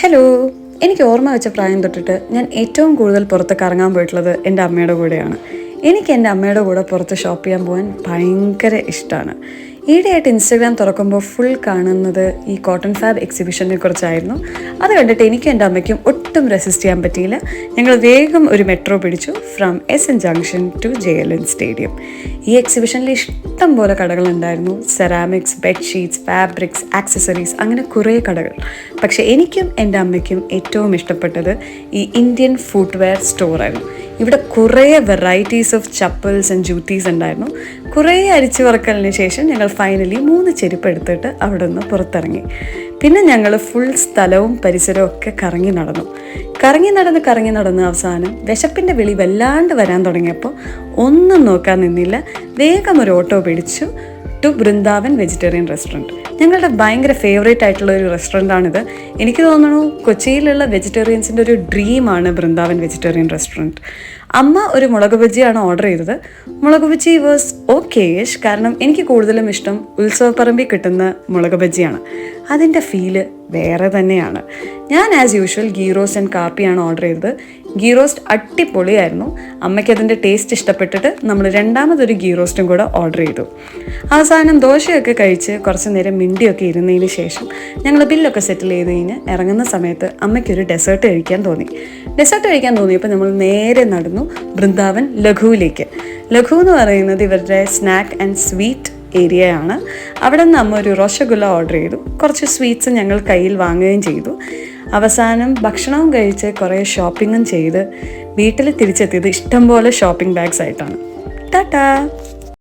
Hello, എനിക്ക് ഓർമ്മ വെച്ച പ്രായം തൊട്ടിട്ട് ഞാൻ ഏറ്റവും കൂടുതൽ പുറത്ത് കറങ്ങാൻ പോയിട്ടുള്ളത് എൻ്റെ അമ്മയുടെ കൂടെയാണ്. എനിക്ക് എൻ്റെ അമ്മയുടെ കൂടെ പുറത്ത് ഷോപ്പ് ചെയ്യാൻ പോകാൻ ഭയങ്കര ഇഷ്ടമാണ്. ഈയിടെയായിട്ട് ഇൻസ്റ്റഗ്രാം തുറക്കുമ്പോൾ ഫുൾ കാണുന്നത് ഈ കോട്ടൺ ഫാബ് എക്സിബിഷനെ കുറിച്ചായിരുന്നു. അത് കണ്ടിട്ട് എനിക്കും എൻ്റെ അമ്മയ്ക്കും ഒട്ടും റെസിസ്റ്റ് ചെയ്യാൻ പറ്റിയില്ല. ഞങ്ങൾ വേഗം ഒരു മെട്രോ പിടിച്ചു from SN junction to JLN stadium. ഈ എക്സിബിഷനിൽ ഇഷ്ടം പോലെ കടകളുണ്ടായിരുന്നു. സെറാമിക്സ്, ബെഡ്ഷീറ്റ്സ്, ഫാബ്രിക്സ്, ആക്സസറീസ്, അങ്ങനെ കുറേ കടകൾ. പക്ഷേ എനിക്കും എൻ്റെ അമ്മയ്ക്കും ഏറ്റവും ഇഷ്ടപ്പെട്ടത് ഈ ഇന്ത്യൻ ഫുട്വെയർ സ്റ്റോറായിരുന്നു. ഇവിടെ കുറേ varieties of chappals and juttis ഉണ്ടായിരുന്നു. കുറേ അരിച്ചു വറക്കലിന് ശേഷം ഞങ്ങൾ ഫൈനലി 3 ചെരുപ്പ് എടുത്തിട്ട് അവിടെ നിന്ന് പുറത്തിറങ്ങി. പിന്നെ ഞങ്ങൾ ഫുൾ സ്ഥലവും പരിസരവും ഒക്കെ കറങ്ങി നടന്ന് അവസാനം വിശപ്പിൻ്റെ വിളി വല്ലാണ്ട് വരാൻ തുടങ്ങിയപ്പോൾ ഒന്നും നോക്കാൻ നിന്നില്ല, വേഗം ഒരു ഓട്ടോ പിടിച്ചു ടു ബൃന്ദാവൻ വെജിറ്റേറിയൻ റെസ്റ്റോറൻറ്റ്. ഞങ്ങളുടെ ഭയങ്കര ഫേവറേറ്റ് ആയിട്ടുള്ള ഒരു റെസ്റ്റോറൻറ്റാണിത്. എനിക്ക് തോന്നുന്നു കൊച്ചിയിലുള്ള വെജിറ്റേറിയൻസിൻ്റെ ഒരു ഡ്രീമാണ് ബൃന്ദാവൻ വെജിറ്റേറിയൻ റെസ്റ്റോറൻറ്റ്. അമ്മ ഒരു മുളക് ബജ്ജിയാണ് ഓർഡർ ചെയ്തത്. മുളക് ബജ്ജി വാസ് ഓക്കേഷ്, കാരണം എനിക്ക് കൂടുതലും ഇഷ്ടം ഉത്സവപ്പറമ്പിൽ കിട്ടുന്ന മുളക് ബജ്ജിയാണ്. അതിൻ്റെ ഫീല് വേറെ തന്നെയാണ്. ഞാൻ as usual ghee roast and കാപ്പിയാണ് ഓർഡർ ചെയ്തത്. ഗീ റോസ്റ്റ് അടിപൊളിയായിരുന്നു. അമ്മയ്ക്ക് അതിൻ്റെ ടേസ്റ്റ് ഇഷ്ടപ്പെട്ടിട്ട് നമ്മൾ രണ്ടാമതൊരു ഗീ റോസ്റ്റും കൂടെ ഓർഡർ ചെയ്തു. അവസാനം ദോശയൊക്കെ കഴിച്ച് കുറച്ച് നേരം മിണ്ടിയൊക്കെ ഇരുന്നതിന് ശേഷം ഞങ്ങൾ ബില്ലൊക്കെ സെറ്റിൽ ചെയ്ത് കഴിഞ്ഞ് ഇറങ്ങുന്ന സമയത്ത് അമ്മയ്ക്കൊരു ഡെസേർട്ട് കഴിക്കാൻ തോന്നിയപ്പോൾ നമ്മൾ നേരെ നടന്നു ബൃന്ദാവൻ ലഘുവിലേക്ക്. ലഘു എന്ന് പറയുന്നത് ഇവരുടെ സ്നാക്ക് ആൻഡ് സ്വീറ്റ് ഏരിയയാണ്. അവിടെ നിന്ന് അമ്മ ഒരു റോഷഗുല്ല ഓർഡർ ചെയ്തു. കുറച്ച് സ്വീറ്റ്സ് ഞങ്ങൾ കയ്യിൽ വാങ്ങുകയും ചെയ്തു. അവസാനം ഭക്ഷണവും കഴിച്ച് കുറേ ഷോപ്പിങ്ങും ചെയ്ത് വീട്ടിൽ തിരിച്ചെത്തിയത് ഇഷ്ടംപോലെ ഷോപ്പിംഗ് ബാഗ്സ് ആയിട്ടാണ്. ടാറ്റാ.